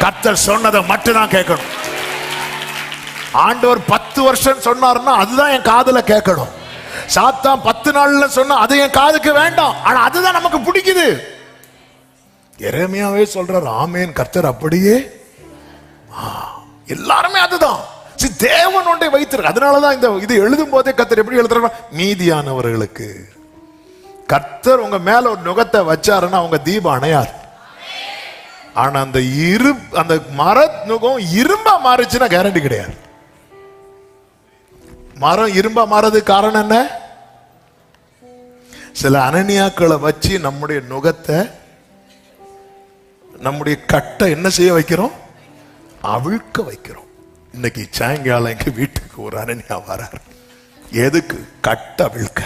கர்த்தர் சொன்னதை மட்டும் தான் கேட்கணும். ஆண்டவர் 10 வருஷம் சொன்னாருன்னா அதுதான் என் காதுல கேட்கணும். சாத்தான் 10 நாள்ல சொன்னா அது என் காதுக்கு வேண்டாம். ஆனா அதுதான் நமக்கு பிடிக்குது. எரேமியாவே சொல்றார், ஆமேன் கர்த்தர் அப்படியே. எல்லாருமே அதுதான். தேவன் ஒன்றை வைத்திருக்கு. அதனாலதான் இந்த இது எழுதும் போதே கர்த்தர் எப்படி எழுதுறாங்க, மீதியானவர்களுக்கு. கர்த்தர் உங்க மேல ஒரு நுகத்தை வச்சாருன்னா அவங்க தீபம் அணையார். ஆனா அந்த மர நுகம் இரும்பா மாறுச்சுன்னா கேரண்டி கிடையாது. மரம் இரும்பா மாறதுக்கு காரணம் என்ன? சில அனனியாக்களை வச்சு நம்முடைய நுகத்தை, நம்முடைய கட்டை என்ன செய்ய வைக்கிறோம்? அவிழ்க்க வைக்கிறோம். இன்னைக்கு சாயங்காலம் எங்க வீட்டுக்கு ஒரு அனனியா வரார். எதுக்கு? கட்ட அவிழ்க்க.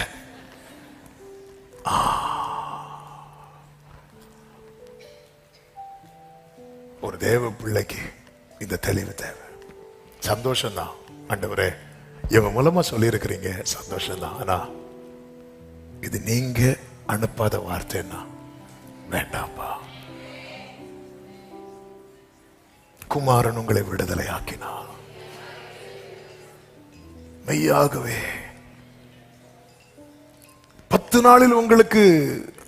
ஒரு தேவ பிள்ளைக்கு இந்த தெளிவு தேவை. சந்தோஷம்தான் ஆண்டவரே, இவங்க மூலமா சொல்லி இருக்கிறீங்க, சந்தோஷம்தான். ஆனா இது நீங்க அனுப்பாத வார்த்தைன்னா வேண்டாம்பா. குமாரன் உங்களை விடுதலை ஆக்கினார். மெய்யாகவே 10 நாளில் உங்களுக்கு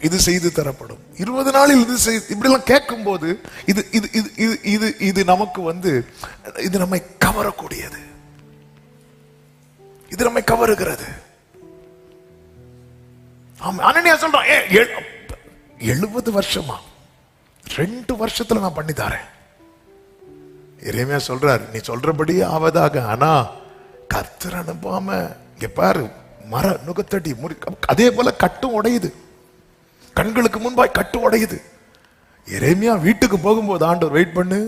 இது செய்து தரப்படும், 20 நாளில் இது இப்படி எல்லாம் கேட்கும் போது இது இது இது இது இது நமக்கு இது நம்மை கவரக்கூடியது. இது நம்மை கவருகிறது. அனனியா சொல்றான், 70 வருஷமா 2 வருஷத்துல நான் பண்ணி தரேன். எரேமியா சொல்றாரு, நீ சொல்றபடி ஆவதாக. ஆனா கர்த்தர் அனுப்பாம இங்க பாரு, மர நுகத்தடி அதே போல கட்டும் உடையுது. கண்களுக்கு முன்பாய் கட்டு உடையுது. எரேமியா வீட்டுக்கு போகும்போது ஆண்டவர், வெயிட் பண்ணு,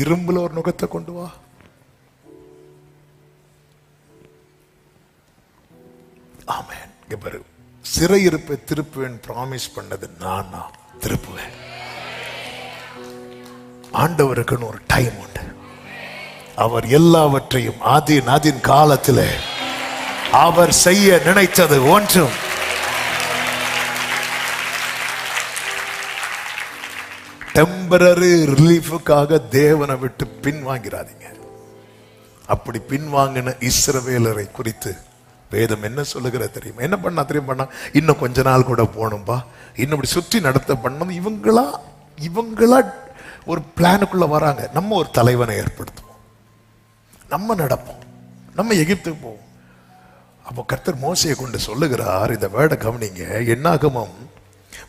இரும்புல ஒரு நுகத்தை கொண்டு வா. ஆமென். இங்க பாரு, சிறையிருப்பை திருப்புவேன் ப்ராமிஸ் பண்ணது நான் திருப்புவேன். ஆண்டவருக்குன்னு ஒரு டைம் உண்டு. அவர் எல்லாவற்றையும் ஆதின் காலத்தில் அவர் செய்ய நினைத்தது ஒன்றும் டெம்பரரி ரிலீஃபுக்காக தேவனை விட்டு பின்வாங்கிறாதீங்க. அப்படி பின்வாங்கின இஸ்ரவேலரை குறித்து வேதம் என்ன சொல்லுகிற தெரியுமா? என்ன பண்ணா தெரியுமா? இன்னும் கொஞ்ச நாள் கூட போகணும்பா, இன்னும் இப்படி சுற்றி நடத்த பண்ணணும். இவங்களா ஒரு பிளானுக்குள்ள வராங்க. நம்ம ஒரு தலைவனை ஏற்படுத்துவோம், நம்ம நடப்போம், நம்ம எகிப்துக்கு போவோம். அப்போ கர்த்தர் மோசையை கொண்டு சொல்லுகிறார், இந்த வேர்டை கவனிங்க. என்னாகமம்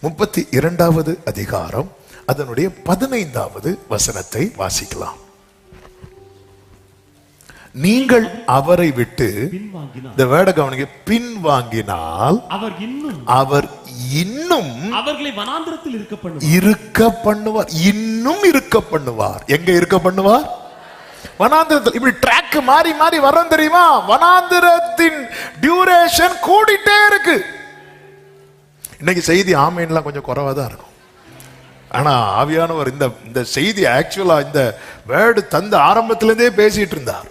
32வது அதிகாரம் அதனுடைய 15வது வசனத்தை வாசிக்கலாம். நீங்கள் அவரை விட்டு, இந்த வேர்டை கவனிங்க, பின்வாங்கினால் அவர் இன்னும் அவர்களை வனாந்திரத்தில் இருக்க பண்ணுவார். இன்னும் இருக்க பண்ணுவார். எங்க இருக்க பண்ணுவார்? வனாந்திரத்தில். இப்படி ட்ராக் மாறி மாறி வரோம் தெரியுமா? வனாந்திரத்தின் டியூரேஷன் கூடிட்டே இருக்கு. இன்னைக்கு செய்தி ஆமேன்லாம் கொஞ்சம் குறைவா தான் இருக்கும். ஆனா ஆவியானவர் இந்த செய்தி ஆக்சுவலா இந்த வேர்டு தந்த ஆரம்பத்திலிருந்தே பேசிட்டு இருந்தார்.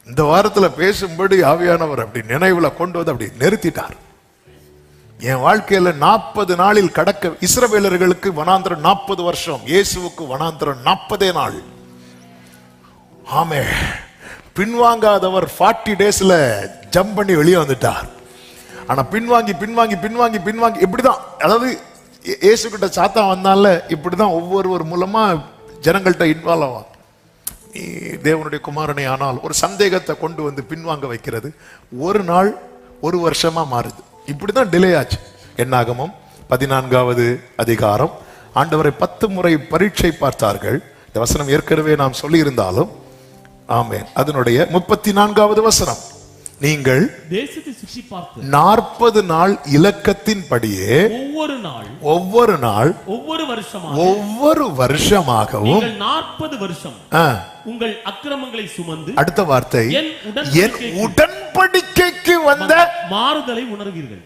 இந்த வாரத்துல பேசும்படி ஆவியானவர் அப்படி நினைவுல கொண்டு வந்து அப்படி நிறுத்திட்டார். என் வாழ்க்கையில 40 நாளில் கடக்க, இஸ்ரவேலர்களுக்கு வனாந்திரம் 40 வருஷம், இயேசுவுக்கு வனாந்திரம் 40 நாள். ஆமே, பின்வாங்காதவர் 40 டேஸ்ல ஜம்ப் பண்ணி வெளியே வந்துட்டார். ஆனா பின்வாங்கி பின்வாங்கி பின்வாங்கி பின்வாங்கி இப்படிதான், அதாவது இயேசு கிட்ட சாத்தான் வந்தால இப்படிதான் ஒவ்வொரு மூலமா ஜனங்கள்கிட்ட இன்வால்வ் ஆவான். நீ தேவனுடைய குமாரனை ஆனால் ஒரு சந்தேகத்தை கொண்டு வந்து பின்வாங்க வைக்கிறது. ஒரு நாள் 1 வருஷமா மாறுது. இப்படிதான் டிலே ஆச்சு. என்னாகமம் 14வது அதிகாரம். ஆண்டவரை 10 முறை பரீட்சை பார்த்தார்கள். இந்த வசனம் ஏற்கனவே நாம் சொல்லி இருந்தாலும், ஆமென், அதனுடைய 34வது வசனம். நீங்கள் தேசத்தை சுற்றி பார்த்து 40 நாள் இலக்கத்தின் படியே ஒவ்வொரு நாள் ஒவ்வொரு வருஷமாகவும் 40 வருஷம் உங்கள் அக்கிரமங்களை சுமந்து, அடுத்த வார்த்தை, என் உடன்படிக்கைக்கு வந்த மாறுதலை உணர்வீர்கள்.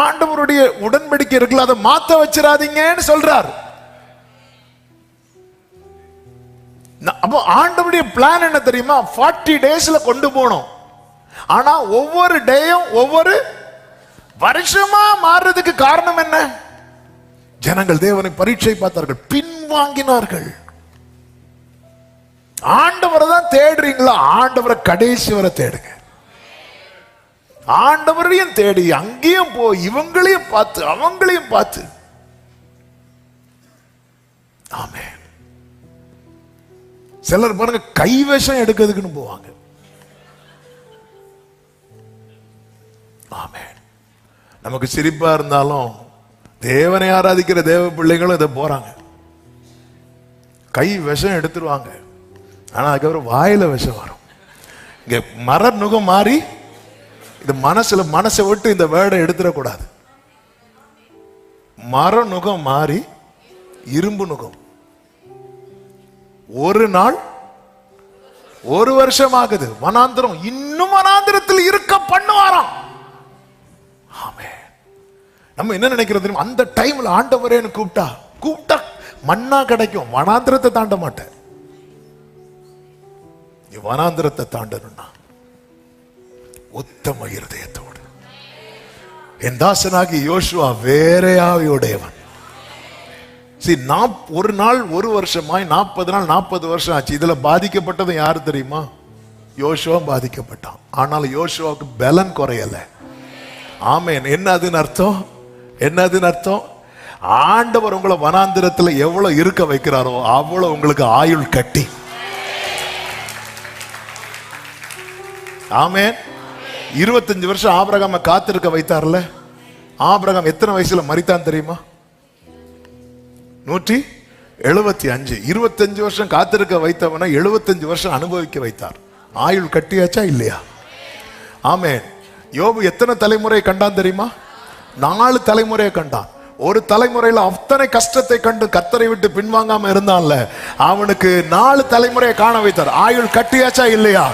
ஆண்டவருடைய உடன்படிக்கை இருக்குல்ல, அதை மாத்த வச்சிடாதீங்கன்னு சொல்றார். அப்போ ஆண்டவருடைய பிளான் என்ன தெரியுமா? 40 டேஸ்ல கொண்டு போனோம். ஆனா ஒவ்வொரு டேயும் ஒவ்வொரு வருஷமா மாறுறதுக்கு காரணம் என்ன? ஜனங்கள் தேவனை பரீட்சை பார்த்தார்கள், பின்வாங்கினார்கள். ஆண்டவரை தான் தேடுறீங்களா? ஆண்டவரை கடைசி வரை தேடுங்க. ஆண்டவரையும் தேடி அங்கேயும் போய் இவங்களையும் பார்த்து அவங்களையும் பார்த்து. ஆமென். சிலர் பாருங்க கைவசம் எடுக்கிறதுக்குன்னு போவாங்க. ஆமென். நமக்கு சிரிப்பா இருந்தாலும் தேவனை ஆராதிக்கிற தேவ பிள்ளைகளும் இதை போறாங்க. கை விஷம் எடுத்துருவாங்க, ஆனா அதுக்கப்புறம் வாயில விஷம் வரும். இங்க மர நுகம் மாறி இது மனசை விட்டு இந்த வேர்டை எடுத்துடக்கூடாது. மர நுகம் மாறி இரும்பு நுகம். ஒரு நாள் ஒரு வருஷம் ஆகுது. வனாந்திரம் இன்னும் வனாந்திரத்தில் இருக்க பண்ணுவாராம். ஆமென். நம்ம என்ன நினைக்கிறது, அந்த டைம்ல ஆண்டவரேன்னு கூப்பிட்டா மண்ணா கிடைக்கும். வனாந்திரத்தை தாண்ட மாட்டேன். வனாந்திரத்தை தாண்டணும்னா உத்தம இருதயத்தோடு. என் தாசனாகி யோசுவா வேற ஆவியுடையவன். ஒரு நாள் ஒரு வருஷமாய் 40 நாள் 40 வருஷம் ஆச்சு. இதுல பாதிக்கப்பட்டது யாரு தெரியுமா? யோசுவா பாதிக்கப்பட்டான். ஆனால் யோசுவாவுக்கு பலன் குறையல. ஆமென். என்னதுன்னு அர்த்தம்? என்னதுன்னு அர்த்தம்? ஆண்டவர் உங்களை வனாந்திரத்துல எவ்வளவு இருக்க வைக்கிறாரோ அவ்வளவு உங்களுக்கு ஆயுள் கட்டி. ஆமென். 25 வருஷம் ஆபிரகாம காத்திருக்க வைத்தார்ல. ஆபிரகாம் எத்தனை வயசுல மரித்தான் தெரியுமா? 175. 25 வருஷம் காத்திருக்க வைத்தவனை 75 வருஷம் அனுபவிக்க வைத்தார். ஆயுள் கட்டியாச்சா இல்லையா? ஆமென். யோபு எத்தனை தலைமுறை கண்டான் தெரியுமா? 4 தலைமுறையை கண்டான். ஒரு தலைமுறையில அத்தனை கஷ்டத்தை கண்டு கர்த்தரை விட்டு பின்வாங்காம இருந்தான்ல, அவனுக்கு 4 தலைமுறையை காண வைத்தார். ஆயுள் கட்டியாச்சா இல்லையா?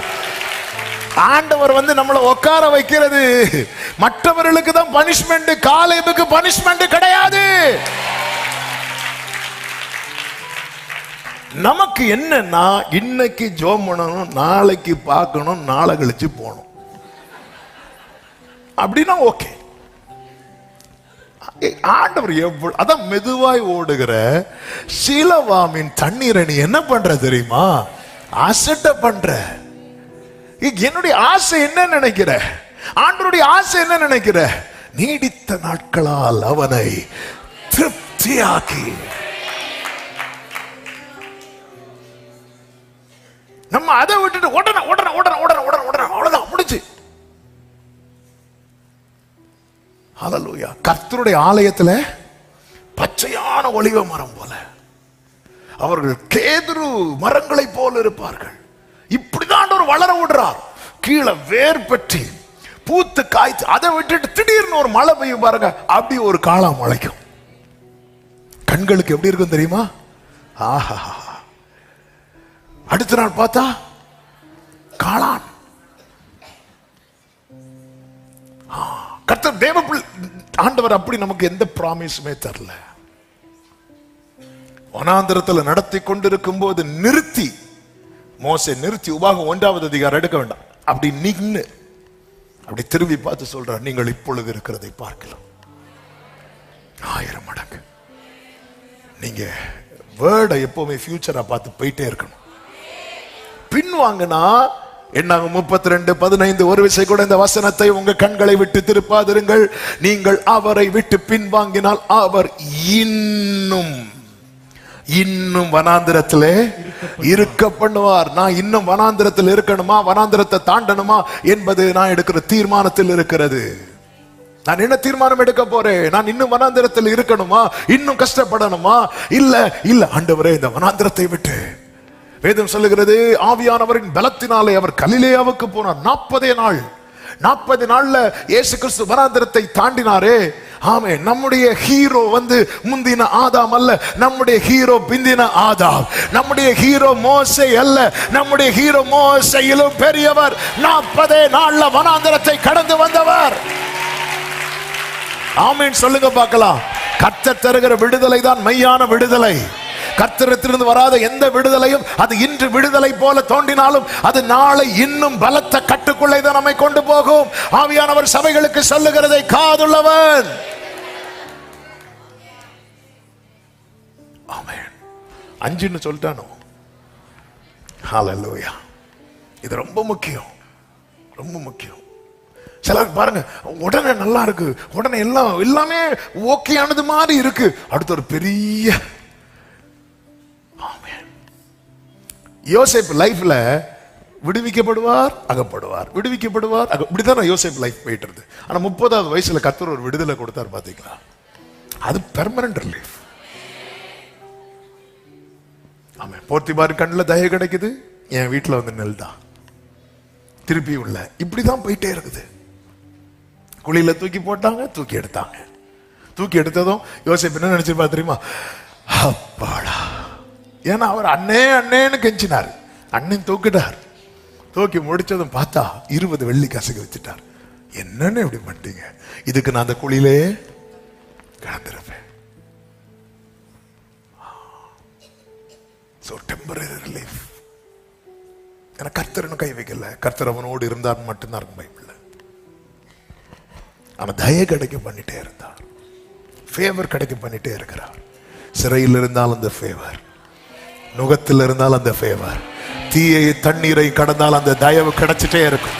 ஆண்டவர் நம்மளை உட்கார வைக்கிறது மற்றவர்களுக்கு தான் பனிஷ்மெண்ட், காலேபுக்கு பனிஷ்மெண்ட் கிடையாது. நமக்கு என்னன்னா இன்னைக்கு ஜோம் பண்ணணும், நாளைக்கு பார்க்கணும், நாளை கழிச்சு போகணும் அப்படின்னா ஓகே. ஆண்டவர் எவ்வளவு அதான் மெதுவாய் ஓடுகிற சீலவாமின் தண்ணீரை நீ என்ன பண்ற தெரியுமா? அசட்ட பண்ற. என்னுடைய ஆசை என்ன நினைக்கிற? ஆண்டவருடைய ஆசை என்ன நினைக்கிற? நீடித்த நாட்களால் அவனை திருப்தியாக்கி. நம்ம அதை விட்டுட்டு உடனே அவ்வளவுதான் முடிச்சு. ஹல்லேலூயா. கர்த்தருடைய ஆலயத்துல பச்சையான ஒலிவ மரம் போல அவர்கள் கேதுரு மரங்களை போல இருப்பார்கள். இப்படிதான் ஒரு வளர விடுறார். கீழே வேர் பற்றி பூத்து காய்ச்சி அதை விட்டுட்டு திடீர்னு ஒரு மழை பெய்யும் பாருங்க, அப்படி ஒரு காளான் முளைக்கும். கண்களுக்கு எப்படி இருக்கும் தெரியுமா? ஆஹா. அடுத்த நாள் பார்த்தா காளான். கர்த்தர் தேவ ஆண்டவர் அப்படி நமக்கு எந்த ப்ராமிஸுமே தரல. வனாந்திரத்தில் நடத்தி கொண்டிருக்கும் போது நிறுத்தி, மோசே நிறுத்தி உபாகம் 1வது அதிகாரம் எடுக்க வேண்டாம், அப்படி நின்னு அப்படி திரும்பி பார்த்து சொல்றார், நீங்கள் இப்பொழுது இருக்கிறதை பார்க்கலாம் 1000 மடங்கு. நீங்க வேர்டை எப்பவுமே ஃபியூச்சரா பார்த்து போயிட்டே இருக்கணும். பின்வாங்கினா என்னாகும்? 32:15 ஒரு விசை கூட இந்த வசனத்தை உங்க கண்களை விட்டு திருப்பாதிருங்கள். நீங்கள் அவரை விட்டு பின்வாங்கினால் அவர் இன்னும் வனாந்திரத்திலே இருக்க பண்ணுவார். நான் இன்னும் வனாந்திரத்தில் இருக்கணுமா, வனாந்திரத்தை தாண்டணுமா என்பது நான் எடுக்கிற தீர்மானத்தில் இருக்கிறது. நான் என்ன தீர்மானம் எடுக்க போறேன்? நான் இன்னும் வனாந்திரத்தில் இருக்கணுமா, இன்னும் கஷ்டப்படணுமா? இல்ல ஆண்டவரே, இந்த வனாந்திரத்தை விட்டு. வேதம் சொல்லுகிறது, ஆவியானவரின் பலத்தினாலே அவர் கலிலேயாவுக்கு போனார். 40 நாள்ல இயேசு கிறிஸ்து வனாந்திரத்தை தாண்டினாரே. ஆமே. நம்முடைய ஹீரோ முந்தின ஆதாம் அல்ல, நம்முடைய ஹீரோ பிந்தின ஆதாம். நம்முடைய ஹீரோ மோசே அல்ல, நம்முடைய ஹீரோ மோசேயிலும் பெரியவர். 40 நாள்ல வனாந்திரத்தை கடந்து வந்தவர். ஆமீன் சொல்லுங்க பார்க்கலாம். கர்த்தர் தருகிற விடுதலை தான் மெய்யான விடுதலை. கர்த்தரிடத்திலிருந்து வராத எந்த விடுதலையும் அது இன்று விடுதலை போல தோன்றினாலும் அது நாளை இன்னும் பலத்த கட்டுக்குள்ளே தான் நம்மை கொண்டு போகும். ஆவியானவர் சபைகளுக்கு சொல்லுகிறதை காதுள்ளவன். ஆமென். 5ன்னு சொல்லிட்டானோ. ஹalleluya. இது ரொம்ப முக்கியம், ரொம்ப முக்கியம். சிலர் பாருங்க, உடனே நல்லா இருக்கு, உடனே எல்லாமே ஓகே ஆனது மாதிரி இருக்கு, அடுத்து ஒரு பெரிய யோசேப்பு லைஃப்ல விடுவிக்கப்படுவார், அகப்படுவார், விடுவிக்கப்படுவார், இப்படிதான் யோசேப்பு லைஃப் போயிட்டு இருக்கு. ஆனா 30வது வயசுல கர்த்தர் ஒரு விடுதலை கொடுத்தார் பாத்தீங்களா, அது பெர்மனன்ட் ரிலீஃப். ஆமா, போர்த்திபார் கண்ணுல தயை கிடைக்குது, என் வீட்டுல வந்து நெல் தான் திருப்பி உள்ள, இப்படிதான் போயிட்டே இருக்குது. குழியில தூக்கி போட்டாங்க, தூக்கி எடுத்தாங்க. தூக்கி எடுத்ததும் யோசேப்பு என்ன நினைச்சிருப்பா தெரியுமா, அப்பாடா. ஏன்னா அவர் அண்ணேன்னு கெஞ்சினார், அண்ணன் தூக்கிட்டார். தூக்கி முடிச்சதும் பார்த்தா 20 வெள்ளி காசுக்கு வச்சுட்டார். என்னன்னு இப்படி பண்ணிட்டீங்க, இதுக்கு நான் அந்த குழியிலே கிடந்திருப்பேன். So temporary relief. ஏன்னா கர்த்தர் கை வைக்கல, கர்த்தர் அவனோடு இருந்தார் மட்டும்தான் இருக்கும் பைபிள்ல. அவன் தயை கிடைக்க பண்ணிட்டே இருந்தார், ஃபேவர் கிடைக்க பண்ணிட்டே இருக்கிறார். சிறையில் இருந்தால் அந்த ஃபேவர், நுகத்தில் இருந்தால் அந்த ஃபேவர், தீயை தண்ணீரை கடந்தால் அந்த தயவு கிடைச்சிட்டே இருக்கும்.